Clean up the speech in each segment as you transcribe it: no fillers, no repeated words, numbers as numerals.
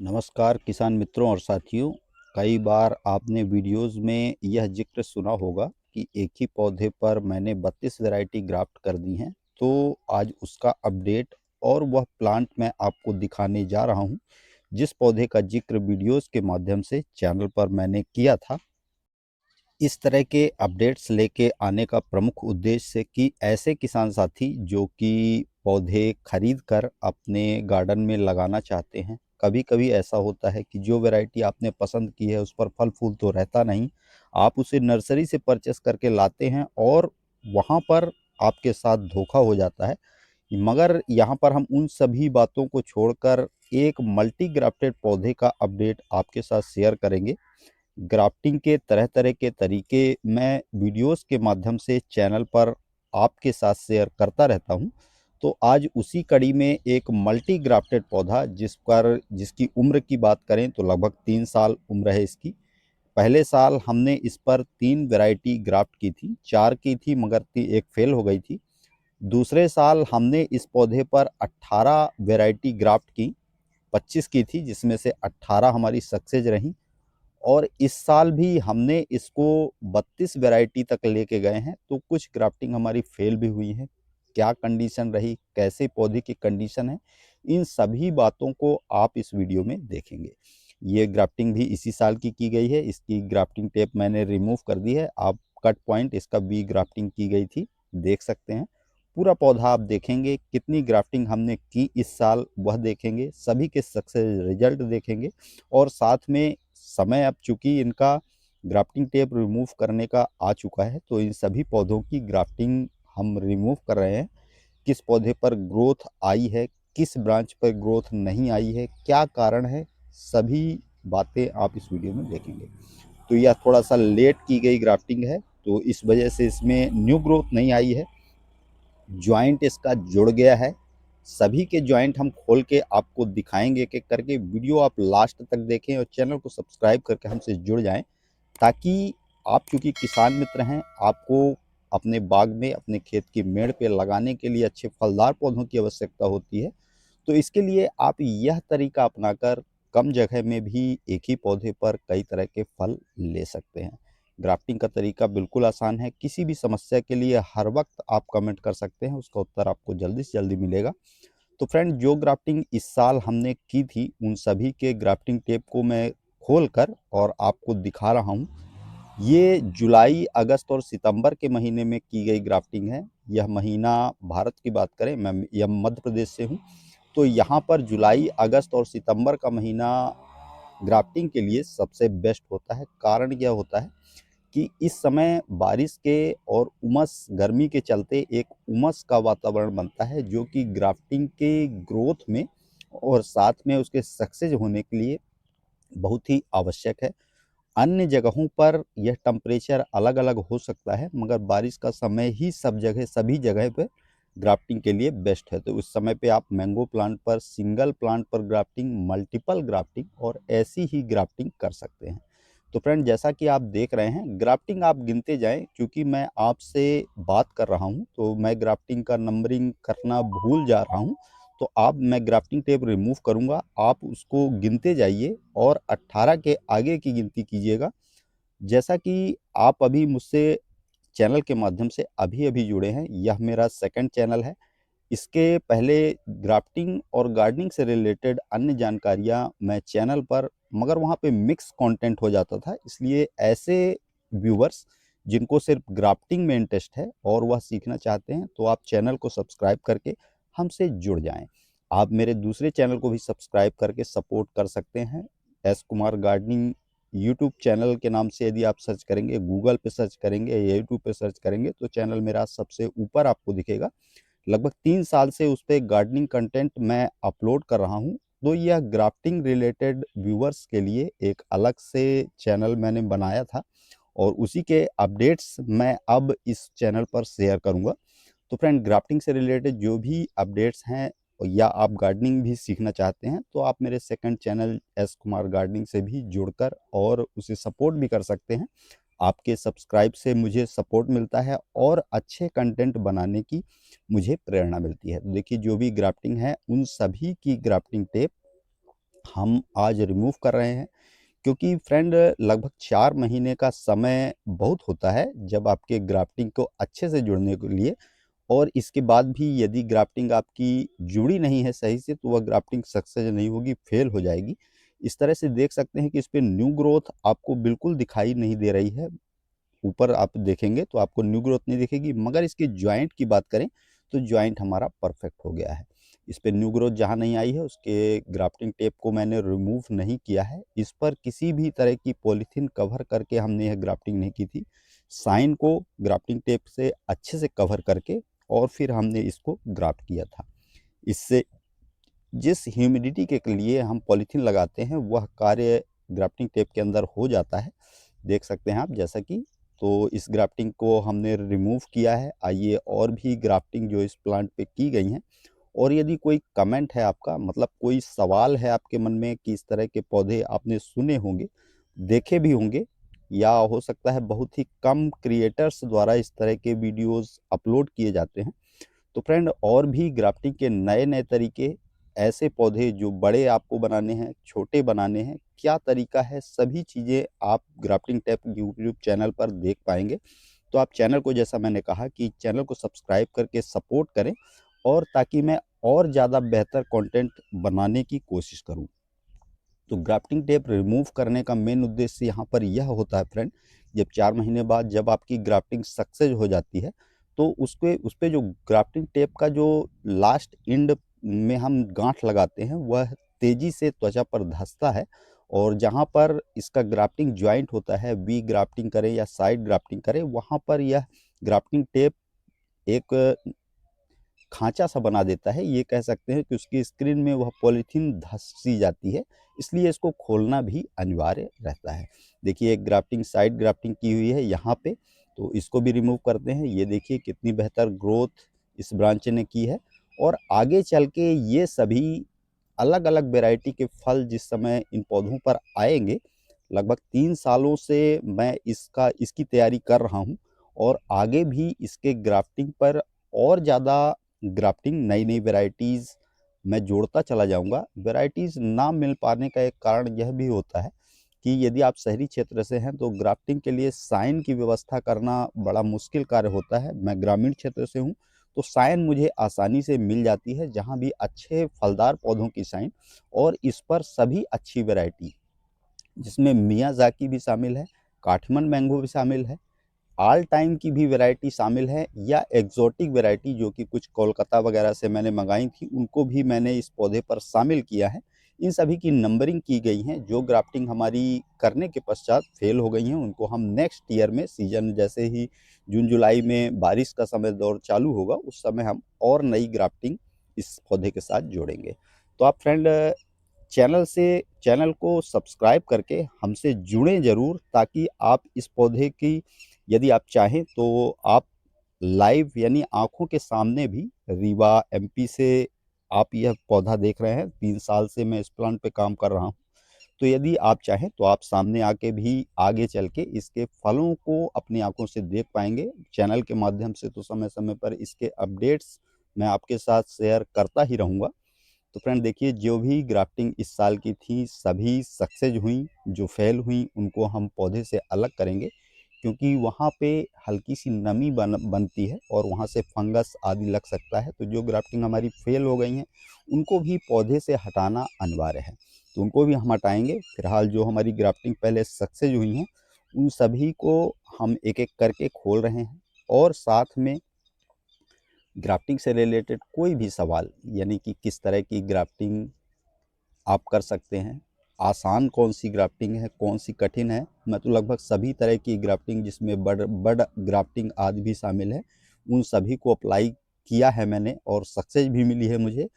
नमस्कार किसान मित्रों और साथियों। कई बार आपने वीडियोस में यह जिक्र सुना होगा कि एक ही पौधे पर मैंने 32 वैरायटी ग्राफ्ट कर दी हैं। तो आज उसका अपडेट और वह प्लांट मैं आपको दिखाने जा रहा हूं, जिस पौधे का जिक्र वीडियोस के माध्यम से चैनल पर मैंने किया था। इस तरह के अपडेट्स लेके आने का प्रमुख उद्देश्य है कि ऐसे किसान साथी जो कि पौधे खरीद कर अपने गार्डन में लगाना चाहते हैं। कभी कभी ऐसा होता है कि जो वैरायटी आपने पसंद की है उस पर फल फूल तो रहता नहीं, आप उसे नर्सरी से परचेस करके लाते हैं और वहाँ पर आपके साथ धोखा हो जाता है। मगर यहाँ पर हम उन सभी बातों को छोड़कर एक मल्टी ग्राफ्टेड पौधे का अपडेट आपके साथ शेयर करेंगे। ग्राफ्टिंग के तरह तरह के तरीके मैं वीडियोस के माध्यम से चैनल पर आपके साथ शेयर करता रहता हूं। तो आज उसी कड़ी में एक मल्टी ग्राफ्टेड पौधा जिसकी उम्र की बात करें तो लगभग 3 साल उम्र है इसकी। पहले साल हमने इस पर 3 वैरायटी ग्राफ्ट की थी, 4 की थी मगर एक फेल हो गई थी। दूसरे साल हमने इस पौधे पर 18 वैरायटी ग्राफ्ट की, 25 की थी जिसमें से 18 हमारी सक्सेस रही। और इस साल भी हमने इसको 32 वैरायटी तक लेके गए हैं। तो कुछ ग्राफ्टिंग हमारी फेल भी हुई है। क्या कंडीशन रही, कैसे पौधे की कंडीशन है, इन सभी बातों को आप इस वीडियो में देखेंगे। ये ग्राफ्टिंग भी इसी साल की गई है। इसकी ग्राफ्टिंग टेप मैंने रिमूव कर दी है। आप कट पॉइंट इसका बी ग्राफ्टिंग की गई थी, देख सकते हैं। पूरा पौधा आप देखेंगे, कितनी ग्राफ्टिंग हमने की इस साल वह देखेंगे, सभी के सक्सेस रिजल्ट देखेंगे। और साथ में समय अब चूंकि इनका ग्राफ्टिंग टेप रिमूव करने का आ चुका है, तो इन सभी पौधों की ग्राफ्टिंग हम रिमूव कर रहे हैं। किस पौधे पर ग्रोथ आई है, किस ब्रांच पर ग्रोथ नहीं आई है, क्या कारण है, सभी बातें आप इस वीडियो में देखेंगे। तो यह थोड़ा सा लेट की गई ग्राफ्टिंग है, तो इस वजह से इसमें न्यू ग्रोथ नहीं आई है। जॉइंट इसका जुड़ गया है। सभी के जॉइंट हम खोल के आपको दिखाएंगे एक एक करके। वीडियो आप लास्ट तक देखें और चैनल को सब्सक्राइब करके हमसे जुड़ जाएं, ताकि आप चूंकि किसान मित्र हैं, आपको अपने बाग में, अपने खेत की मेड़ पे लगाने के लिए अच्छे फलदार पौधों की आवश्यकता होती है। तो इसके लिए आप यह तरीका अपनाकर कम जगह में भी एक ही पौधे पर कई तरह के फल ले सकते हैं। ग्राफ्टिंग का तरीका बिल्कुल आसान है। किसी भी समस्या के लिए हर वक्त आप कमेंट कर सकते हैं, उसका उत्तर आपको जल्दी से जल्दी मिलेगा। तो फ्रेंड, जो ग्राफ्टिंग इस साल हमने की थी उन सभी के ग्राफ्टिंग टेप को मैं खोल कर और आपको दिखा रहा हूँ। ये जुलाई, अगस्त और सितंबर के महीने में की गई ग्राफ्टिंग है। यह महीना, भारत की बात करें, मैं यह मध्य प्रदेश से हूँ, तो यहाँ पर जुलाई, अगस्त और सितंबर का महीना ग्राफ्टिंग के लिए सबसे बेस्ट होता है। कारण यह होता है कि इस समय बारिश के और उमस, गर्मी के चलते एक उमस का वातावरण बनता है, जो कि ग्राफ्टिंग के ग्रोथ में और साथ में उसके सक्सेस होने के लिए बहुत ही आवश्यक है। अन्य जगहों पर यह टेम्परेचर अलग अलग हो सकता है, मगर बारिश का समय ही सब जगह, सभी जगह पर ग्राफ्टिंग के लिए बेस्ट है। तो उस समय पे आप मैंगो प्लांट पर, सिंगल प्लांट पर ग्राफ्टिंग, मल्टीपल ग्राफ्टिंग और ऐसी ही ग्राफ्टिंग कर सकते हैं। तो फ्रेंड, जैसा कि आप देख रहे हैं, ग्राफ्टिंग आप गिनते जाएं। क्योंकि मैं आपसे बात कर रहा हूं तो मैं ग्राफ्टिंग का नंबरिंग करना भूल जा रहा हूं। तो आप, मैं ग्राफ्टिंग टेप रिमूव करूंगा, आप उसको गिनते जाइए और 18 के आगे की गिनती कीजिएगा। जैसा कि आप अभी मुझसे चैनल के माध्यम से अभी अभी जुड़े हैं, यह मेरा सेकंड चैनल है। इसके पहले ग्राफ्टिंग और गार्डनिंग से रिलेटेड अन्य जानकारियां मैं चैनल पर, मगर वहाँ पे मिक्स कंटेंट हो जाता था। इसलिए ऐसे व्यूवर्स जिनको सिर्फ ग्राफ्टिंग में इंटरेस्ट है और वह सीखना चाहते हैं, तो आप चैनल को सब्सक्राइब करके हमसे जुड़ जाएं। आप मेरे दूसरे चैनल को भी सब्सक्राइब करके सपोर्ट कर सकते हैं। S Kumar gardening YouTube channel के नाम से यदि आप सर्च करेंगे, गूगल पे सर्च करेंगे या यूट्यूब पे सर्च करेंगे, तो चैनल मेरा सबसे ऊपर आपको दिखेगा। लगभग 3 साल से उस पर गार्डनिंग कंटेंट मैं अपलोड कर रहा हूँ। तो यह ग्राफ्टिंग रिलेटेड व्यूवर्स के लिए एक अलग से चैनल मैंने बनाया था और उसी के अपडेट्स मैं अब इस चैनल पर शेयर करूँगा। तो फ्रेंड, ग्राफ्टिंग से रिलेटेड जो भी अपडेट्स हैं या आप गार्डनिंग भी सीखना चाहते हैं, तो आप मेरे second channel S Kumar gardening से भी जुड़कर और उसे सपोर्ट भी कर सकते हैं। आपके सब्सक्राइब से मुझे सपोर्ट मिलता है और अच्छे कंटेंट बनाने की मुझे प्रेरणा मिलती है। तो देखिए, जो भी ग्राफ्टिंग है उन सभी की ग्राफ्टिंग टेप हम आज रिमूव कर रहे हैं, क्योंकि फ्रेंड लगभग 4 महीने का समय बहुत होता है जब आपके ग्राफ्टिंग को अच्छे से जुड़ने के लिए। और इसके बाद भी यदि ग्राफ्टिंग आपकी जुड़ी नहीं है सही से, तो वह ग्राफ्टिंग सक्सेस नहीं होगी, फेल हो जाएगी। इस तरह से देख सकते हैं कि इस पे न्यू ग्रोथ आपको बिल्कुल दिखाई नहीं दे रही है। ऊपर आप देखेंगे तो आपको न्यू ग्रोथ नहीं दिखेगी, मगर इसके जॉइंट की बात करें तो जॉइंट हमारा परफेक्ट हो गया है। इस पे न्यू ग्रोथ जहाँ नहीं आई है, उसके ग्राफ्टिंग टेप को मैंने रिमूव नहीं किया है। इस पर किसी भी तरह की पॉलीथीन कवर करके हमने यह ग्राफ्टिंग नहीं की थी। साइन को ग्राफ्टिंग टेप से अच्छे से कवर करके और फिर हमने इसको ग्राफ्ट किया था। इससे जिस ह्यूमिडिटी के लिए हम पॉलीथीन लगाते हैं, वह कार्य ग्राफ्टिंग टेप के अंदर हो जाता है। देख सकते हैं आप जैसा कि, तो इस ग्राफ्टिंग को हमने रिमूव किया है। आइए और भी ग्राफ्टिंग जो इस प्लांट पे की गई हैं, और यदि कोई कमेंट है आपका, मतलब कोई सवाल है आपके मन में कि इस तरह के पौधे आपने सुने होंगे, देखे भी होंगे, या हो सकता है बहुत ही कम क्रिएटर्स द्वारा इस तरह के वीडियोस अपलोड किए जाते हैं, तो फ्रेंड और भी ग्राफ्टिंग के नए नए तरीके, ऐसे पौधे जो बड़े आपको बनाने हैं, छोटे बनाने हैं, क्या तरीका है, सभी चीज़ें आप ग्राफ्टिंग टेप यूट्यूब चैनल पर देख पाएंगे। तो आप चैनल को, जैसा मैंने कहा कि चैनल को सब्सक्राइब करके सपोर्ट करें, और ताकि मैं और ज़्यादा बेहतर कंटेंट बनाने की कोशिश करूं। तो ग्राफ्टिंग टेप रिमूव करने का मेन उद्देश्य यहाँ पर यह होता है फ्रेंड, जब 4 महीने बाद जब आपकी ग्राफ्टिंग सक्सेस हो जाती है, तो उस पे जो ग्राफ्टिंग टेप का जो लास्ट एंड में हम गांठ लगाते हैं, वह तेज़ी से त्वचा पर धंसता है। और जहाँ पर इसका ग्राफ्टिंग जॉइंट होता है, वी ग्राफ्टिंग करें या साइड ग्राफ्टिंग करें, वहाँ पर यह ग्राफ्टिंग टेप एक खाँचा सा बना देता है। ये कह सकते हैं कि उसकी स्क्रीन में वह पॉलीथीन धँसी जाती है, इसलिए इसको खोलना भी अनिवार्य रहता है। देखिए, एक ग्राफ्टिंग साइड ग्राफ्टिंग की हुई है यहाँ पे, तो इसको भी रिमूव करते हैं। ये देखिए कितनी बेहतर ग्रोथ इस ब्रांच ने की है, और आगे चल के ये सभी अलग अलग वैरायटी के फल जिस समय इन पौधों पर आएंगे, लगभग 3 सालों से मैं इसकी तैयारी कर रहा हूँ, और आगे भी इसके ग्राफ्टिंग पर और ज़्यादा ग्राफ्टिंग, नई नई वैरायटीज़ मैं जोड़ता चला जाऊंगा। वैरायटीज़ ना मिल पाने का एक कारण यह भी होता है कि यदि आप शहरी क्षेत्र से हैं, तो ग्राफ्टिंग के लिए साइन की व्यवस्था करना बड़ा मुश्किल कार्य होता है। मैं ग्रामीण क्षेत्र से हूँ, तो साइन मुझे आसानी से मिल जाती है, जहाँ भी अच्छे फलदार पौधों की साइन, और इस पर सभी अच्छी वैरायटी, जिसमें मियाज़ाकी भी शामिल है, काठमन मैंगो भी शामिल है, ऑल टाइम की भी वैरायटी शामिल है, या एग्जॉटिक वैरायटी जो कि कुछ कोलकाता वगैरह से मैंने मंगाई थी, उनको भी मैंने इस पौधे पर शामिल किया है। इन सभी की नंबरिंग की गई है। जो ग्राफ्टिंग हमारी करने के पश्चात फेल हो गई हैं, उनको हम नेक्स्ट ईयर में, सीजन जैसे ही जून जुलाई में बारिश का समय दौर चालू होगा, उस समय हम और नई ग्राफ्टिंग इस पौधे के साथ जोड़ेंगे। तो आप फ्रेंड चैनल को सब्सक्राइब करके हमसे जुड़ें ज़रूर, ताकि आप इस पौधे की, यदि आप चाहें तो आप लाइव यानी आंखों के सामने भी, रीवा एमपी से आप यह पौधा देख रहे हैं। 3 साल से मैं इस प्लांट पे काम कर रहा हूँ, तो यदि आप चाहें तो आप सामने आके भी आगे चल के इसके फलों को अपनी आंखों से देख पाएंगे। चैनल के माध्यम से तो समय समय पर इसके अपडेट्स मैं आपके साथ शेयर करता ही रहूँगा। तो फ्रेंड देखिए, जो भी ग्राफ्टिंग इस साल की थी, सभी सक्सेस हुई। जो फेल हुई उनको हम पौधे से अलग करेंगे, क्योंकि वहाँ पे हल्की सी नमी बनती है, और वहाँ से फंगस आदि लग सकता है। तो जो ग्राफ्टिंग हमारी फेल हो गई हैं, उनको भी पौधे से हटाना अनिवार्य है, तो उनको भी हम हटाएंगे। फिलहाल जो हमारी ग्राफ्टिंग पहले सक्सेस हुई हैं, उन सभी को हम एक एक करके खोल रहे हैं। और साथ में ग्राफ्टिंग से रिलेटेड कोई भी सवाल, यानी कि किस तरह की ग्राफ्टिंग आप कर सकते हैं, आसान कौन सी ग्राफ्टिंग है, कौन सी कठिन है, मैं तो लगभग सभी तरह की ग्राफ्टिंग, जिसमें बड ग्राफ्टिंग आदि भी शामिल है, उन सभी को अप्लाई किया है मैंने, और सक्सेस भी मिली है मुझे।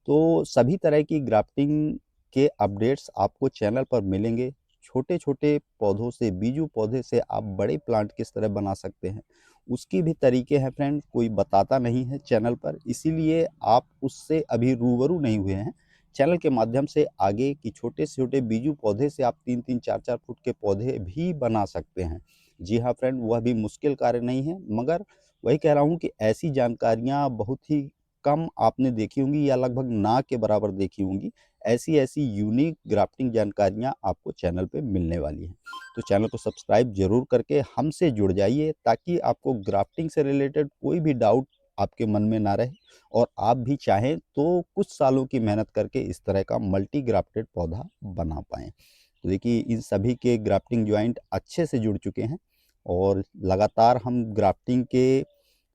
तो सभी तरह की ग्राफ्टिंग के अपडेट्स आपको चैनल पर मिलेंगे। छोटे छोटे पौधों से, बीजू पौधे से आप बड़े प्लांट किस तरह बना सकते हैं, उसकी भी तरीके हैं फ्रेंड, कोई बताता नहीं है चैनल पर, इसीलिए आप उससे अभी रूबरू नहीं हुए हैं। चैनल के माध्यम से आगे की छोटे से छोटे बीजू पौधे से आप 3-3 4-4 फुट के पौधे भी बना सकते हैं। जी हाँ फ्रेंड, वह भी मुश्किल कार्य नहीं है, मगर वही कह रहा हूँ कि ऐसी जानकारियाँ बहुत ही कम आपने देखी होंगी या लगभग ना के बराबर देखी होंगी। ऐसी ऐसी यूनिक ग्राफ्टिंग जानकारियाँ आपको चैनल पे मिलने वाली हैं। तो चैनल को सब्सक्राइब ज़रूर करके हमसे जुड़ जाइए, ताकि आपको ग्राफ्टिंग से रिलेटेड कोई भी डाउट आपके मन में ना रहे और आप भी चाहें तो कुछ सालों की मेहनत करके इस तरह का मल्टी ग्राफ्टेड पौधा बना पाएँ। तो देखिए, इन सभी के ग्राफ्टिंग जॉइंट अच्छे से जुड़ चुके हैं और लगातार हम ग्राफ्टिंग के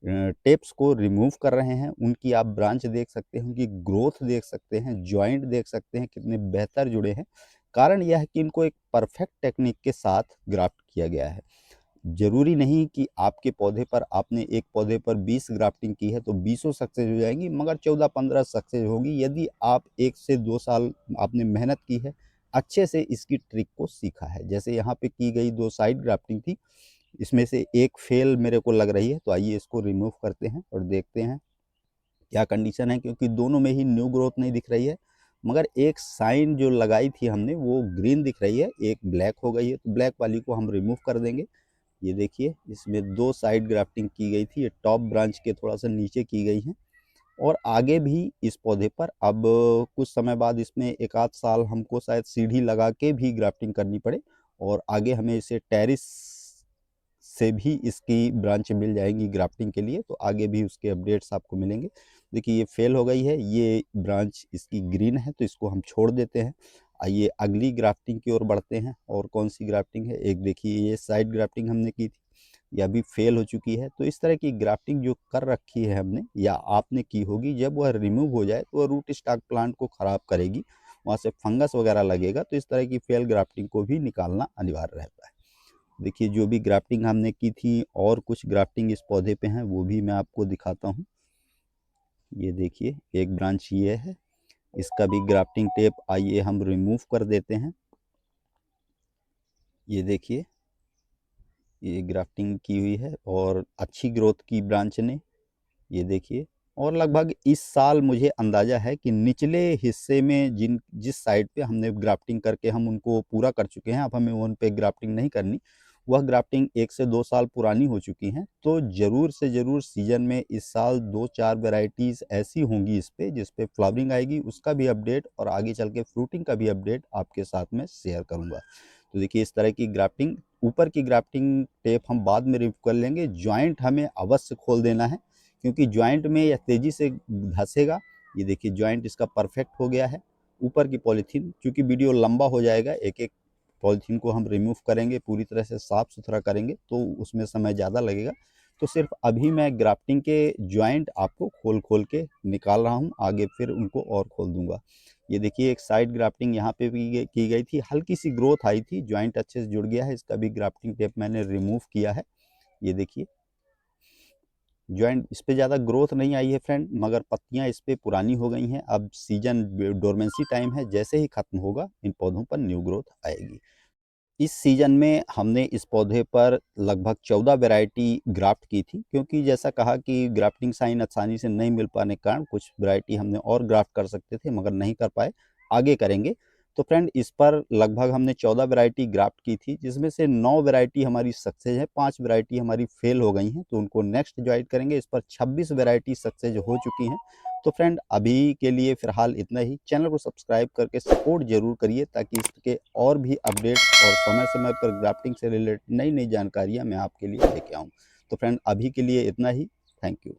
टेप्स को रिमूव कर रहे हैं। उनकी आप ब्रांच देख सकते हैं, उनकी ग्रोथ देख सकते हैं, जॉइंट देख सकते हैं कितने बेहतर जुड़े हैं। कारण यह है कि इनको एक परफेक्ट टेक्निक के साथ ग्राफ्ट किया गया है। ज़रूरी नहीं कि आपके पौधे पर, आपने एक पौधे पर 20 ग्राफ्टिंग की है तो 20 सक्सेस हो जाएंगी, मगर 14-15 सक्सेस होगी यदि आप 1 से 2 साल आपने मेहनत की है, अच्छे से इसकी ट्रिक को सीखा है। जैसे यहाँ पे की गई 2 साइड ग्राफ्टिंग थी, इसमें से एक फेल मेरे को लग रही है, तो आइए इसको रिमूव करते हैं और देखते हैं क्या कंडीशन है, क्योंकि दोनों में ही न्यू ग्रोथ नहीं दिख रही है, मगर एक साइन जो लगाई थी हमने वो ग्रीन दिख रही है, एक ब्लैक हो गई है, तो ब्लैक वाली को हम रिमूव कर देंगे। ये देखिए, इसमें 2 साइड ग्राफ्टिंग की गई थी, ये टॉप ब्रांच के थोड़ा सा नीचे की गई है और आगे भी इस पौधे पर अब कुछ समय बाद इसमें 1 आध साल हमको शायद सीढ़ी लगा के भी ग्राफ्टिंग करनी पड़े और आगे हमें इसे टेरिस से भी इसकी ब्रांच मिल जाएंगी ग्राफ्टिंग के लिए, तो आगे भी उसके अपडेट्स आपको मिलेंगे। देखिए, ये फेल हो गई है, ये ब्रांच इसकी ग्रीन है, तो इसको हम छोड़ देते हैं। आइए अगली ग्राफ्टिंग की ओर बढ़ते हैं। और कौन सी ग्राफ्टिंग है, एक देखिए, ये साइड ग्राफ्टिंग हमने की थी, यह भी फेल हो चुकी है। तो इस तरह की ग्राफ्टिंग जो कर रखी है हमने या आपने की होगी, जब वह रिमूव हो जाए तो वह रूट स्टॉक प्लांट को ख़राब करेगी, वहाँ से फंगस वगैरह लगेगा, तो इस तरह की फेल ग्राफ्टिंग को भी निकालना अनिवार्य रहता है। देखिए, जो भी ग्राफ्टिंग हमने की थी और कुछ ग्राफ्टिंग इस पौधे पे हैं वो भी मैं आपको दिखाता हूँ। ये देखिए, एक ब्रांच ये है, इसका भी ग्राफ्टिंग टेप आइए हम रिमूव कर देते हैं। ये देखिए, ये ग्राफ्टिंग की हुई है और अच्छी ग्रोथ की ब्रांच ने, ये देखिए। और लगभग इस साल मुझे अंदाज़ा है कि निचले हिस्से में जिस साइड पे हमने ग्राफ्टिंग करके हम उनको पूरा कर चुके हैं, अब हमें उन पे ग्राफ्टिंग नहीं करनी, वह ग्राफ्टिंग 1 से 2 साल पुरानी हो चुकी हैं। तो ज़रूर से ज़रूर सीज़न में इस साल 2-4 वैराइटीज़ ऐसी होंगी इस पे जिस पे फ्लावरिंग आएगी, उसका भी अपडेट और आगे चल के फ्रूटिंग का भी अपडेट आपके साथ में शेयर करूँगा। तो देखिए, इस तरह की ग्राफ्टिंग, ऊपर की ग्राफ्टिंग टेप हम बाद में रिमूव कर लेंगे। जॉइंट हमें अवश्य खोल देना है, क्योंकि जॉइंट में यह तेज़ी से धंसेगा। ये देखिए, जॉइंट इसका परफेक्ट हो गया है। ऊपर की पॉलीथीन, चूँकि वीडियो लंबा हो जाएगा, एक-एक पॉलीथीन को हम रिमूव करेंगे, पूरी तरह से साफ़ सुथरा करेंगे, तो उसमें समय ज़्यादा लगेगा। तो सिर्फ अभी मैं ग्राफ्टिंग के जॉइंट आपको खोल-खोल के निकाल रहा हूँ, आगे फिर उनको और खोल दूँगा। ये देखिए, एक साइड ग्राफ्टिंग यहाँ पे भी की गई थी, हल्की-सी ग्रोथ आई थी, जॉइंट अच्छे से जुड़ गया है, इसका भी ग्राफ्टिंग टेप मैंने रिमूव किया है। ये देखिए, जॉइंट इस पे ज़्यादा ग्रोथ नहीं आई है फ्रेंड, मगर पत्तियाँ इस पे पुरानी हो गई हैं। अब सीजन डोरमेंसी टाइम है, जैसे ही खत्म होगा इन पौधों पर न्यू ग्रोथ आएगी। इस सीजन में हमने इस पौधे पर लगभग 14 वैरायटी ग्राफ्ट की थी, क्योंकि जैसा कहा कि ग्राफ्टिंग साइन आसानी से नहीं मिल पाने के कारण कुछ वैरायटी हमने और ग्राफ्ट कर सकते थे, मगर नहीं कर पाए, आगे करेंगे। तो फ्रेंड, इस पर लगभग हमने 14 वैरायटी ग्राफ्ट की थी, जिसमें से 9 वैरायटी हमारी सक्सेस है, 5 वैरायटी हमारी फेल हो गई हैं, तो उनको नेक्स्ट ज्वाइन करेंगे। इस पर 26 वैरायटी सक्सेस हो चुकी हैं। तो फ्रेंड, अभी के लिए फ़िलहाल इतना ही। चैनल को सब्सक्राइब करके सपोर्ट ज़रूर करिए, ताकि इसके और भी अपडेट्स और समय-समय पर ग्राफ्टिंग से रिलेटेड नई-नई जानकारियाँ मैं आपके लिए लेके आऊँ। तो फ्रेंड, अभी के लिए इतना ही। Thank you.